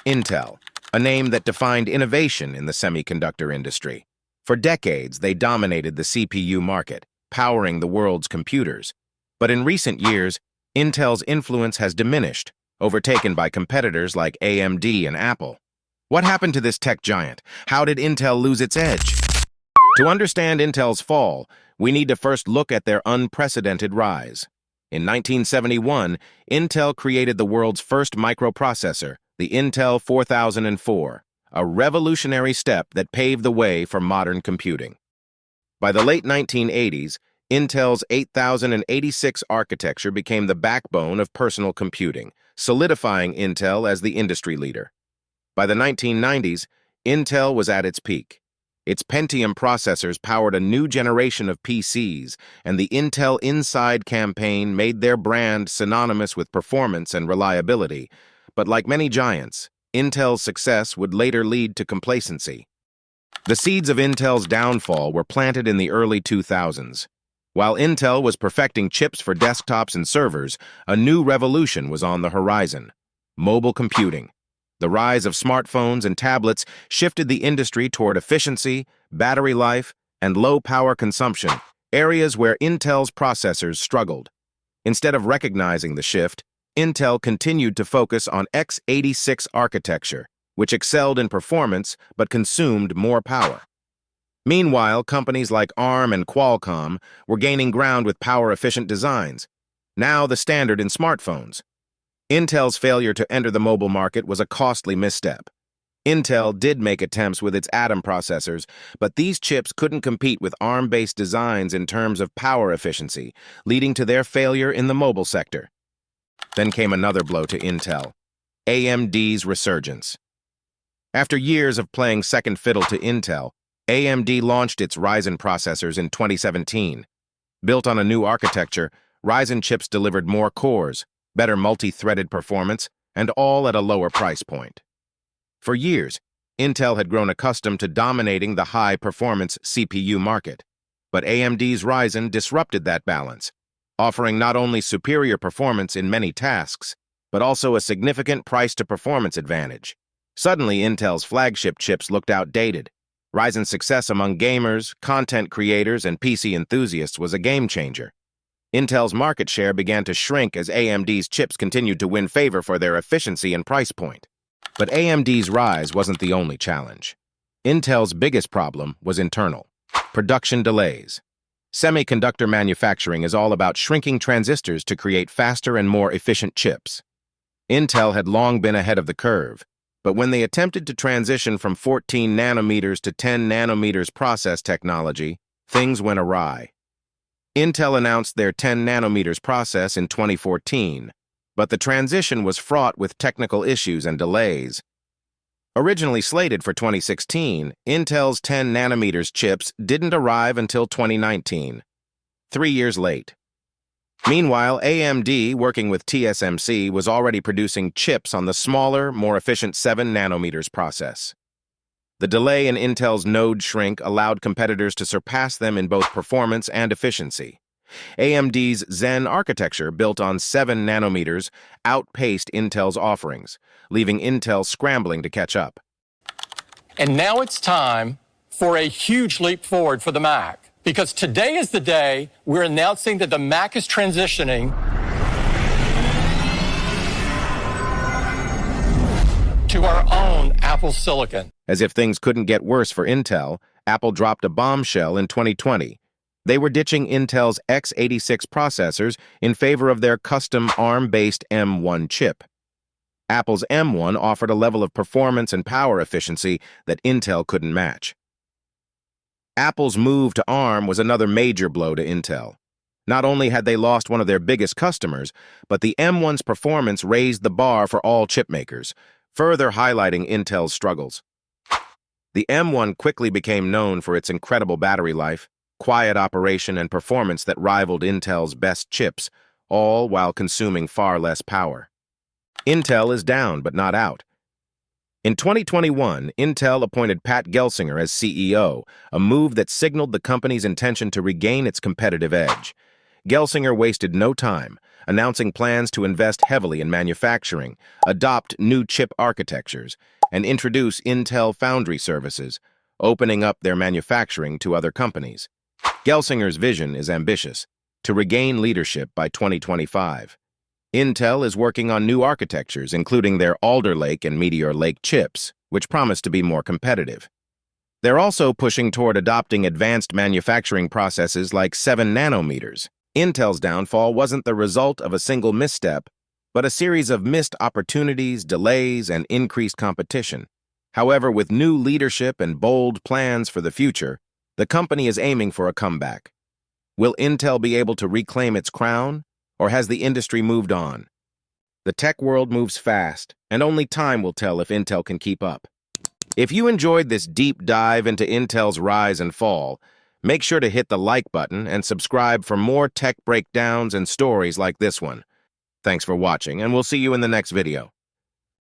Intel, a name that defined innovation in the semiconductor industry. For decades, they dominated the CPU market, powering the world's computers. But in recent years, Intel's influence has diminished, overtaken by competitors like AMD and Apple. What happened to this tech giant? How did Intel lose its edge? To understand Intel's fall, we need to first look at their unprecedented rise. In 1971, Intel created the world's first microprocessor, the Intel 4004, a revolutionary step that paved the way for modern computing. By the late 1980s, Intel's 8086 architecture became the backbone of personal computing, solidifying Intel as the industry leader. By the 1990s, Intel was at its peak. Its Pentium processors powered a new generation of PCs, and the Intel Inside campaign made their brand synonymous with performance and reliability. But like many giants, Intel's success would later lead to complacency. The seeds of Intel's downfall were planted in the early 2000s. While Intel was perfecting chips for desktops and servers, a new revolution was on the horizon: mobile computing. The rise of smartphones and tablets shifted the industry toward efficiency, battery life, and low power consumption, areas where Intel's processors struggled. Instead of recognizing the shift, Intel continued to focus on x86 architecture, which excelled in performance but consumed more power. Meanwhile, companies like ARM and Qualcomm were gaining ground with power-efficient designs, now the standard in smartphones. Intel's failure to enter the mobile market was a costly misstep. Intel did make attempts with its Atom processors, but these chips couldn't compete with ARM-based designs in terms of power efficiency, leading to their failure in the mobile sector. Then came another blow to Intel: AMD's resurgence. After years of playing second fiddle to Intel, AMD launched its Ryzen processors in 2017. Built on a new architecture, Ryzen chips delivered more cores, better multi-threaded performance, and all at a lower price point. For years, Intel had grown accustomed to dominating the high-performance CPU market, but AMD's Ryzen disrupted that balance, offering not only superior performance in many tasks, but also a significant price-to-performance advantage. Suddenly, Intel's flagship chips looked outdated. Ryzen's success among gamers, content creators, and PC enthusiasts was a game-changer. Intel's market share began to shrink as AMD's chips continued to win favor for their efficiency and price point. But AMD's rise wasn't the only challenge. Intel's biggest problem was internal: production delays. Semiconductor manufacturing is all about shrinking transistors to create faster and more efficient chips. Intel had long been ahead of the curve, but when they attempted to transition from 14 nanometers to 10 nanometers process technology, things went awry. Intel announced their 10 nanometers process in 2014, but the transition was fraught with technical issues and delays. Originally slated for 2016, Intel's 10 nanometers chips didn't arrive until 2019, 3 years late. Meanwhile, AMD, working with TSMC, was already producing chips on the smaller, more efficient 7 nanometers process. The delay in Intel's node shrink allowed competitors to surpass them in both performance and efficiency. AMD's Zen architecture, built on 7 nanometers, outpaced Intel's offerings, leaving Intel scrambling to catch up. And now it's time for a huge leap forward for the Mac, because today is the day we're announcing that the Mac is transitioning to our own Apple Silicon. As if things couldn't get worse for Intel, Apple dropped a bombshell in 2020. They were ditching Intel's x86 processors in favor of their custom ARM-based M1 chip. Apple's M1 offered a level of performance and power efficiency that Intel couldn't match. Apple's move to ARM was another major blow to Intel. Not only had they lost one of their biggest customers, but the M1's performance raised the bar for all chipmakers, further highlighting Intel's struggles. The M1 quickly became known for its incredible battery life, quiet operation, and performance that rivaled Intel's best chips, all while consuming far less power. Intel is down but not out. In 2021, Intel appointed Pat Gelsinger as CEO, a move that signaled the company's intention to regain its competitive edge. Gelsinger wasted no time, announcing plans to invest heavily in manufacturing, adopt new chip architectures, and introduce Intel Foundry services, opening up their manufacturing to other companies. Gelsinger's vision is ambitious, to regain leadership by 2025. Intel is working on new architectures, including their Alder Lake and Meteor Lake chips, which promise to be more competitive. They're also pushing toward adopting advanced manufacturing processes like 7 nanometers. Intel's downfall wasn't the result of a single misstep, but a series of missed opportunities, delays, and increased competition. However, with new leadership and bold plans for the future, the company is aiming for a comeback. Will Intel be able to reclaim its crown, or has the industry moved on? The tech world moves fast, and only time will tell if Intel can keep up. If you enjoyed this deep dive into Intel's rise and fall, make sure to hit the like button and subscribe for more tech breakdowns and stories like this one. Thanks for watching, and we'll see you in the next video.